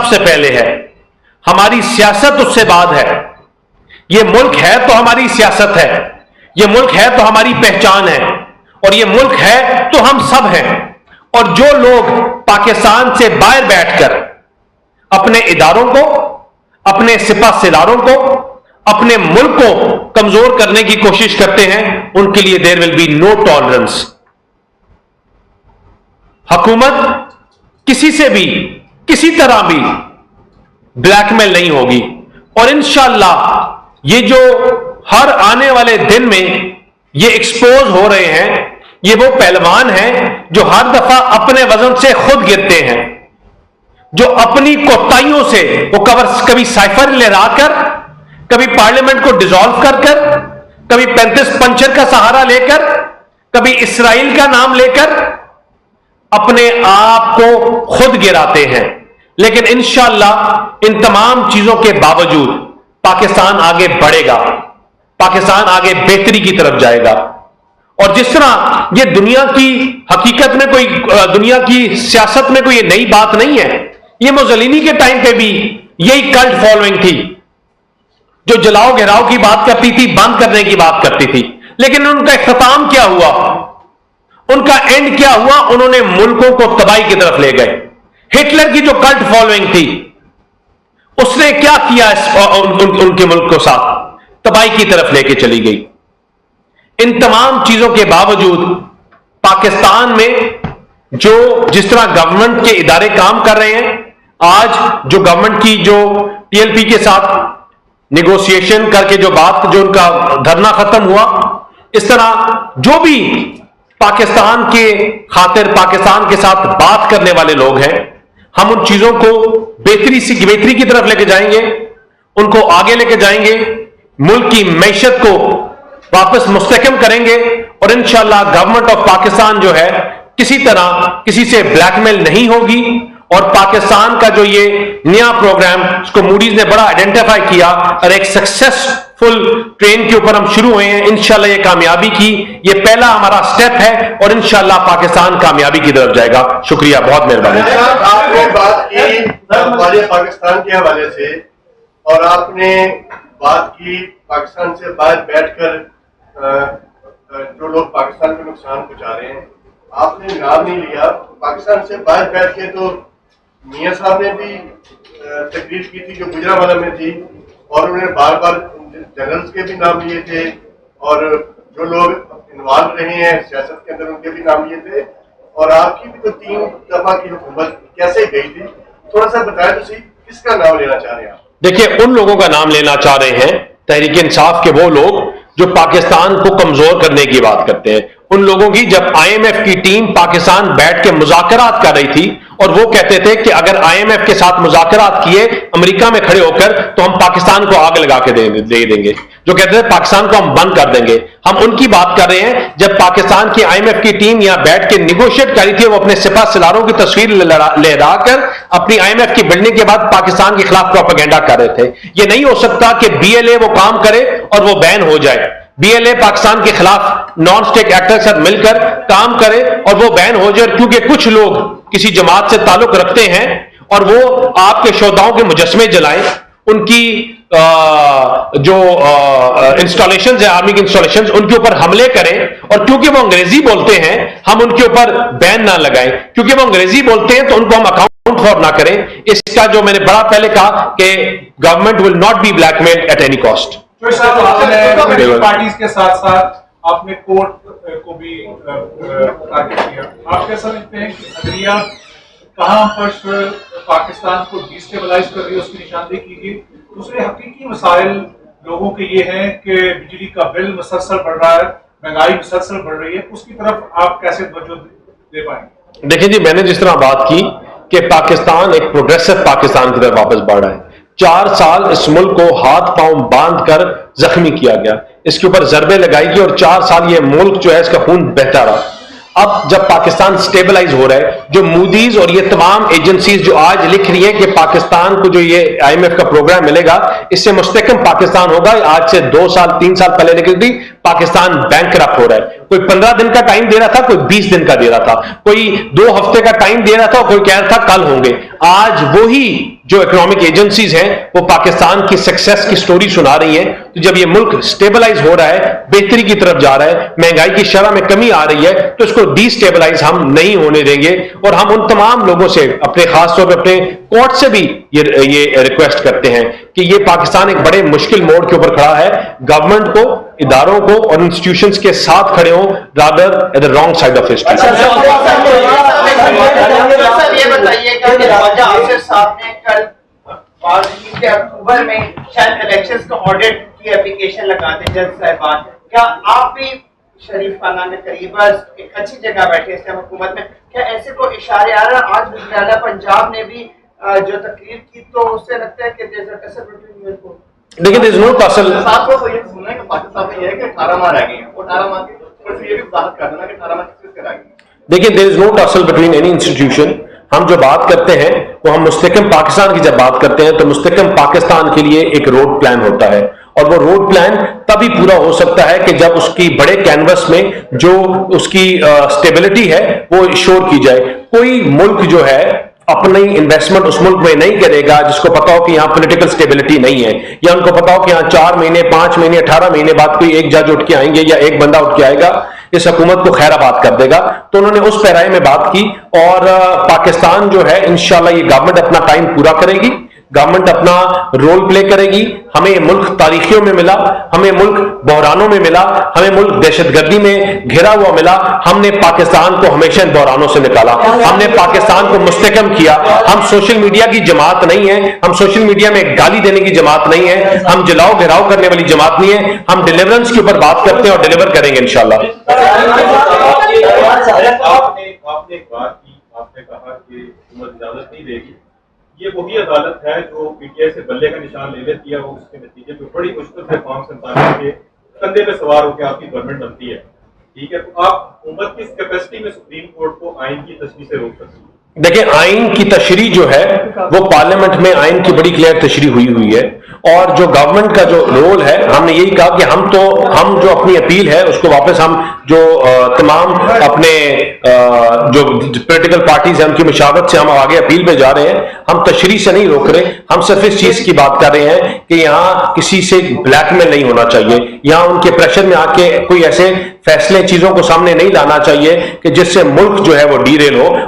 سے پہلے ہے, ہماری سیاست اس سے بعد ہے. یہ ملک ہے تو ہماری سیاست ہے, یہ ملک ہے تو ہماری پہچان ہے, اور یہ ملک ہے تو ہم سب ہیں. اور جو لوگ پاکستان سے باہر بیٹھ کر اپنے اداروں کو, اپنے سپہ سالاروں کو, اپنے ملک کو کمزور کرنے کی کوشش کرتے ہیں, ان کے لیے دیر ول بی نو ٹالرنس. حکومت کسی سے بھی کسی طرح بھی بلیک میل نہیں ہوگی, اور انشاءاللہ یہ جو ہر آنے والے دن میں یہ ایکسپوز ہو رہے ہیں, یہ وہ پہلوان ہیں جو ہر دفعہ اپنے وزن سے خود گرتے ہیں, جو اپنی کوتاہیوں سے وہ کبھی سائفر لہرا کر, کبھی پارلیمنٹ کو ڈیزالو کر کر, کبھی 35 پنچر کا سہارا لے کر, کبھی اسرائیل کا نام لے کر اپنے آپ کو خود گراتے ہیں. لیکن انشاءاللہ ان تمام چیزوں کے باوجود پاکستان آگے بڑھے گا, پاکستان آگے بہتری کی طرف جائے گا. اور جس طرح یہ دنیا کی حقیقت میں کوئی, دنیا کی سیاست میں کوئی یہ نئی بات نہیں ہے, یہ موزولینی کے ٹائم پہ بھی یہی کلٹ فالوئنگ تھی جو جلاؤ گھیراؤ کی بات کرتی تھی, بند کرنے کی بات کرتی تھی. لیکن ان کا اختتام کیا ہوا, ان کا اینڈ کیا ہوا؟ انہوں نے ملکوں کو تباہی کی طرف لے گئے. ہٹلر کی جو کلٹ فالوئنگ تھی اس نے کیا کیا ان کے ملک کو ساتھ تباہی کی طرف لے کے چلی گئی. ان تمام چیزوں کے باوجود پاکستان میں جو جس طرح گورنمنٹ کے ادارے کام کر رہے ہیں, آج جو گورنمنٹ کی جو ٹی ایل پی کے ساتھ نیگوسیشن کر کے جو ان کا دھرنا ختم ہوا, اس طرح جو بھی پاکستان کے خاطر پاکستان کے ساتھ بات کرنے والے لوگ ہیں, ہم ان چیزوں کو بہتری کی طرف لے کے جائیں گے, ان کو آگے لے کے جائیں گے, ملک کی معیشت کو واپس مستحکم کریں گے, اور انشاءاللہ گورنمنٹ آف پاکستان جو ہے کسی طرح کسی سے بلیک میل نہیں ہوگی. اور پاکستان کا جو یہ نیا پروگرام, اس کو موڈیز نے بڑا آئیڈینٹیفائی کیا, اور ایک سکسیسفل ٹرین کے اوپر ہم شروع ہوئے ہیں. انشاءاللہ یہ کامیابی کی یہ پہلا ہمارا سٹیپ ہے, اور انشاءاللہ پاکستان کامیابی کی طرف جائے گا. شکریہ, بہت مہربانی. آپ نے بات کی پاکستان کے حوالے سے, اور آپ نے بات کی پاکستان سے باہر بیٹھ کر جو لوگ پاکستان کو نقصان پہنچا رہے ہیں, آپ نے نام نہیں لیا. پاکستان سے باہر بیٹھ کے تو میاں صاحب نے بھی تقریر کی تھی جو گجرانوالہ میں تھی, اور انہوں نے بار بار جنرلز کے بھی نام لیے تھے, اور جو لوگ انوالو رہے ہیں سیاست کے اندر ان کے بھی نام لیے تھے. اور آپ کی بھی تو 3 دفعہ کی حکومت کیسے گئی تھی, تھوڑا سا بتائیں تو صحیح, کس کا نام لینا چاہ رہے ہیں آپ؟ دیکھیے, ان لوگوں کا نام لینا چاہ رہے ہیں تحریک انصاف کے وہ لوگ جو پاکستان کو کمزور کرنے کی بات کرتے ہیں. ان لوگوں کی جب آئی ایم ایف کی ٹیم پاکستان بیٹھ کے مذاکرات کر رہی تھی, اور وہ کہتے تھے کہ اگر آئی ایم ایف کے ساتھ مذاکرات کیے امریکہ میں کھڑے ہو کر تو ہم پاکستان کو آگ لگا کے دے دیں گے, جو کہتے تھے پاکستان کو ہم بند کر دیں گے, ہم ان کی بات کر رہے ہیں. جب پاکستان کی آئی ایم ایف کی ٹیم یہاں بیٹھ کے نیگوشیٹ کری تھی, وہ اپنے سپہ سالاروں کی تصویر لہرا کر اپنی آئی ایم ایف کی بلڈنگ کے بعد پاکستان کے خلاف پروپیگنڈا کر رہے تھے. یہ نہیں ہو سکتا کہ بی ایل اے وہ کام کرے اور وہ بین ہو جائے. بی ایل اے پاکستان کے خلاف نان اسٹیٹ ایکٹر کے ساتھ مل کر کام کرے اور وہ بین ہو جائے, کیونکہ کچھ لوگ کسی جماعت سے تعلق رکھتے ہیں اور وہ آپ کے شہداؤں کے مجسمے جلائیں, ان کی جو انسٹالیشنز ہیں, آرمی کی انسٹالیشنز, ان کے اوپر حملے کریں, اور کیونکہ وہ انگریزی بولتے ہیں ہم ان کے اوپر بین نہ لگائیں, کیونکہ وہ انگریزی بولتے ہیں تو ان کو ہم اکاؤنٹ فور نہ کریں. اس کا جو میں نے بڑا پہلے کہا کہ government will not be blackmailed at any cost. Parties کے ساتھ ساتھ آپ نے کورٹ کو بھی ٹارگٹ کیا. آپ کیا سمجھتے ہیں کہ عدلیہ کہاں پر پاکستان کو ڈیسٹیبلائز کر رہی ہے, اس کی نشاندہی کی گئی؟ دوسرے حقیقی مسائل لوگوں کے یہ ہیں کہ بجلی کا بل مسلسل بڑھ رہا ہے, مہنگائی مسلسل بڑھ رہی ہے, اس کی طرف آپ کیسے توجہ دے پائیں گے؟ دیکھیں جی, میں نے جس طرح بات کی کہ پاکستان ایک پروگریسو پاکستان کی طرف واپس بڑھ رہا ہے. 4 سال اس ملک کو ہاتھ پاؤں باندھ کر زخمی کیا گیا, اس کے اوپر ضربے لگائی گئی, اور 4 سال یہ ملک جو ہے اس کا خون بہتا رہا. اب جب پاکستان سٹیبلائز ہو رہا ہے, جو مودیز اور یہ تمام ایجنسیز جو آج لکھ رہی ہیں کہ پاکستان کو جو یہ آئی ایم ایف کا پروگرام ملے گا اس سے مستحکم پاکستان ہوگا, آج سے 2 سال 3 سال پہلے نکل تھی پاکستان بینکرپٹ ہو رہا ہے. کوئی 15 دن کا ٹائم دے رہا تھا, کوئی 20 دن کا دے رہا تھا, کوئی 2 ہفتے کا ٹائم دے رہا تھا, کوئی کہہ رہا تھا کل ہوں گے. آج وہی جو اکنامک ایجنسیز ہیں وہ پاکستان کی سکسیس کی سٹوری سنا رہی ہیں. تو جب یہ ملک سٹیبلائز ہو رہا ہے, بہتری کی طرف جا رہا ہے, مہنگائی کی شرح میں کمی آ رہی ہے, تو اس کو ڈی سٹیبلائز ہم نہیں ہونے دیں گے. اور ہم ان تمام لوگوں سے اپنے خاص طور پہ اپنے کورٹ سے بھی یہ ریکویسٹ کرتے ہیں کہ یہ پاکستان ایک بڑے مشکل موڑ کے اوپر کھڑا ہے. گورنمنٹ کو, اداروں کو اور انسٹیٹیوشنز کے ساتھ کھڑے ہوں, rather at the wrong side of history. یہ بتائیے کہ خواجہ آصف صاحب نے کل کے اکتوبر میں شاید الیکشنز کا آڈٹ کی اپلیکیشن لگا دیں جج صاحبان, کیا آپ بھی شریف خاندان کے قریب ایک اچھی جگہ بیٹھے اس ٹائم حکومت میں, کیا ایسے کو اشارے آ رہا ہے؟ آج وزیر اعلیٰ پنجاب نے بھی جو تقریر کی تو اس سے لگتا ہے کہ دیکھیں there is no tussle. آپ کو یہ سننا ہے کہ پاکستان میں یہ ہے کہ 18 ماہ رہ گئے ہیں, وہ 18 ماہ کی یہ بھی وضاحت کر دینا کہ 18 ماہ کس سے رہ گئے ہیں. دیکھیں there is no tussle between any institution. ہم جو بات کرتے ہیں وہ ہم مستحکم پاکستان کی جب بات کرتے ہیں تو مستحکم پاکستان کے لیے ایک روڈ پلان ہوتا ہے, اور وہ روڈ پلان تبھی پورا ہو سکتا ہے کہ جب اس کی بڑے کینوس میں جو اس کی سٹیبلٹی ہے وہ شور کی جائے. کوئی ملک جو ہے اپنی انویسٹمنٹ اس ملک میں نہیں کرے گا جس کو پتا ہو کہ یہاں پولیٹیکل سٹیبلٹی نہیں ہے, یا ان کو پتا ہو کہ یہاں 4 مہینے 5 مہینے 18 مہینے بعد کوئی ایک جج اٹھ کے آئیں گے یا ایک بندہ اٹھ کے آئے گا اس حکومت کو خیر آباد کر دے گا. تو انہوں نے اس پیرائے میں بات کی, اور پاکستان جو ہے انشاءاللہ یہ گورنمنٹ اپنا ٹائم پورا کرے گی, گورنمنٹ اپنا رول پلے کرے گی. ہمیں ملک تاریخیوں میں ملا, ہمیں ملک بحرانوں میں ملا, ہمیں ملک دہشت گردی میں گھرا ہوا ملا. ہم نے پاکستان کو ہمیشہ ان بحرانوں سے نکالا, ہم نے پاکستان کو مستحکم کیا. ہم سوشل میڈیا کی جماعت نہیں ہے, ہم سوشل میڈیا میں گالی دینے کی جماعت نہیں ہے, ہم جلاؤ گھراؤ کرنے والی جماعت نہیں ہے. ہم ڈیلیورنس کے اوپر بات کرتے ہیں اور ڈیلیور کریں گے انشاءاللہ. آپ نے ایک بات کی, آپ نے کہا کہ حکومت اجازت نہیں دے گی. یہ وہی عدالت ہے جو پی ٹی آئی سے بلے کا نشان لے لیتی ہے, اور اس کے نتیجے پہ بڑی مشکل سے قوم 47 کے کندھے پہ سوار ہو کے آپ کی گورنمنٹ بنتی ہے. ٹھیک ہے, تو آپ حکومت کی اس کیپیسٹی میں سپریم کورٹ کو آئین کی تشریح سے روک سکتی ہیں؟ دیکھیں آئین کی تشریح جو ہے وہ پارلیمنٹ میں آئین کی بڑی کلیئر تشریح ہوئی ہے, اور جو گورنمنٹ کا جو رول ہے ہم نے یہی کہا کہ ہم جو اپنی اپیل ہے اس کو واپس ہم جو تمام اپنے جو پولیٹیکل پارٹیز ہیں ان کی مشاورت سے ہم آگے اپیل پہ جا رہے ہیں. ہم تشریح سے نہیں روک رہے, ہم صرف اس چیز کی بات کر رہے ہیں کہ یہاں کسی سے بلیک میل نہیں ہونا چاہیے, یہاں ان کے پریشر میں آ کے کوئی ایسے فیصلے چیزوں کو سامنے نہیں لانا چاہیے کہ جس سے ملک جو ہے وہ ڈی ریل ہو.